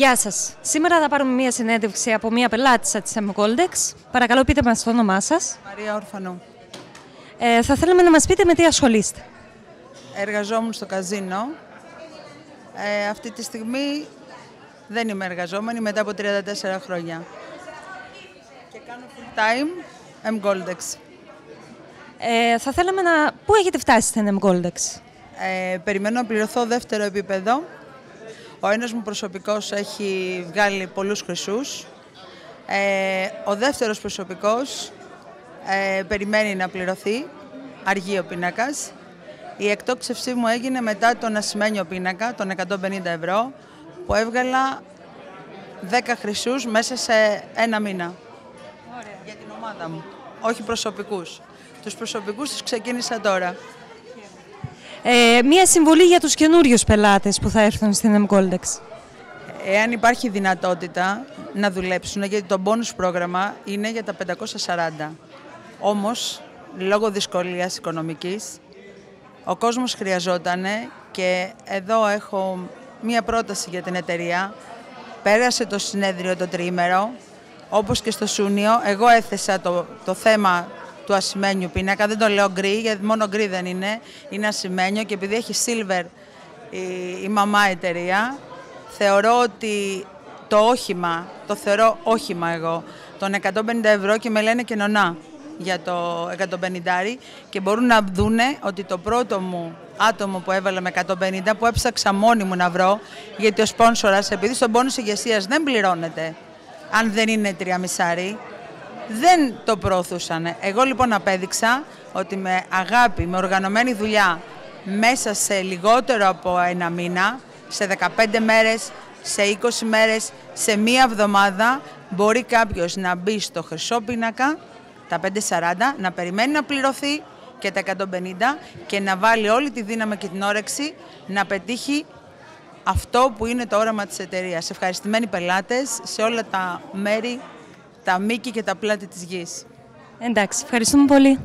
Γεια σας. Σήμερα θα πάρουμε μία συνέντευξη από μία πελάτησα της M-Goldex. Παρακαλώ, πείτε μας το όνομά σας. Μαρία Ορφανού. Θα θέλαμε να μας πείτε με τι ασχολείστε. Εργαζόμουν στο καζίνο. Αυτή τη στιγμή δεν είμαι εργαζόμενη μετά από 34 χρόνια. Και κάνω full time M-Goldex. Θα θέλαμε να... Πού έχετε φτάσει στην M-Goldex? Περιμένω να πληρωθώ δεύτερο επίπεδο. Ο ένας μου προσωπικός έχει βγάλει πολλούς χρυσούς. Ο δεύτερος προσωπικός περιμένει να πληρωθεί, αργεί ο πίνακας. Η εκτόξευσή μου έγινε μετά τον ασημένιο πίνακα, των 150 ευρώ, που έβγαλα 10 χρυσούς μέσα σε ένα μήνα. Ωραία. Για την ομάδα μου, όχι προσωπικούς. Τους προσωπικούς τους ξεκίνησα τώρα. Μία συμβουλή για τους καινούριους πελάτες που θα έρθουν στην M-Goldex. Εάν υπάρχει δυνατότητα να δουλέψουν, γιατί το bonus πρόγραμμα είναι για τα 540. Όμως, λόγω δυσκολίας οικονομικής, ο κόσμος χρειαζότανε και εδώ έχω μία πρόταση για την εταιρεία. Πέρασε το συνέδριο το τριήμερο, όπως και στο Σούνιο. Εγώ έθεσα το θέμα του ασημένιου πίνακα, δεν το λέω γκρι, γιατί μόνο γκρι δεν είναι, είναι ασημένιο και επειδή έχει silver η μαμά εταιρεία, θεωρώ ότι το όχημα, το θεωρώ όχημα εγώ, των 150 ευρώ και με λένε και νονά για το 150 και μπορούν να δούνε ότι το πρώτο μου άτομο που έβαλα με 150, που έψαξα μόνη μου να βρω, γιατί ο σπόνσορας, επειδή στον πόνους ηγεσίας δεν πληρώνεται, αν δεν είναι 3,5, δεν το προωθούσαν. Εγώ λοιπόν απέδειξα ότι με αγάπη, με οργανωμένη δουλειά, μέσα σε λιγότερο από ένα μήνα, σε 15 μέρες, σε 20 μέρες, σε μία εβδομάδα, μπορεί κάποιος να μπει στο χρυσό πίνακα, τα 540, να περιμένει να πληρωθεί και τα 150 και να βάλει όλη τη δύναμη και την όρεξη να πετύχει αυτό που είναι το όραμα της εταιρείας. Ευχαριστημένοι πελάτες σε όλα τα μέρη, τα μήκη και τα πλάτη της γης. Εντάξει, ευχαριστούμε πολύ.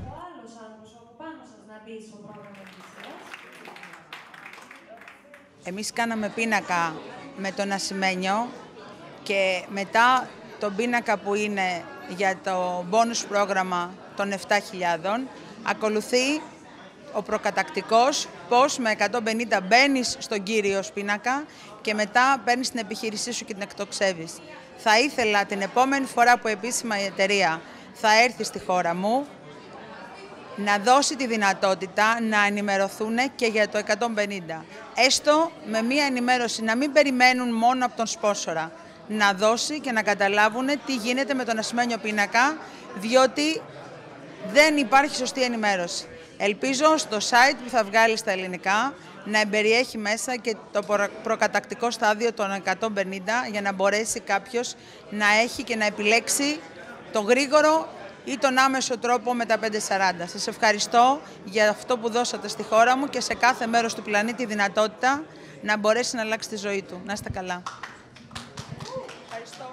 Εμείς κάναμε πίνακα με τον ασημένιο και μετά τον πίνακα που είναι για το bonus πρόγραμμα των 7.000, ακολουθεί ο προκατακτικός, πώς με 150 μπαίνεις στον κύριο πίνακα και μετά παίρνεις την επιχείρησή σου και την εκτοξεύεις. Θα ήθελα την επόμενη φορά που επίσημα η εταιρεία θα έρθει στη χώρα μου να δώσει τη δυνατότητα να ενημερωθούν και για το 150. Έστω με μία ενημέρωση, να μην περιμένουν μόνο από τον σπόνσορα. Να δώσει και να καταλάβουν τι γίνεται με τον ασημένιο πίνακα, διότι δεν υπάρχει σωστή ενημέρωση. Ελπίζω στο site που θα βγάλει στα ελληνικά να εμπεριέχει μέσα και το προκατακτικό στάδιο των 150 για να μπορέσει κάποιος να έχει και να επιλέξει το γρήγορο ή τον άμεσο τρόπο με τα 540. Σας ευχαριστώ για αυτό που δώσατε στη χώρα μου και σε κάθε μέρος του πλανήτη δυνατότητα να μπορέσει να αλλάξει τη ζωή του. Να είστε καλά. Ευχαριστώ.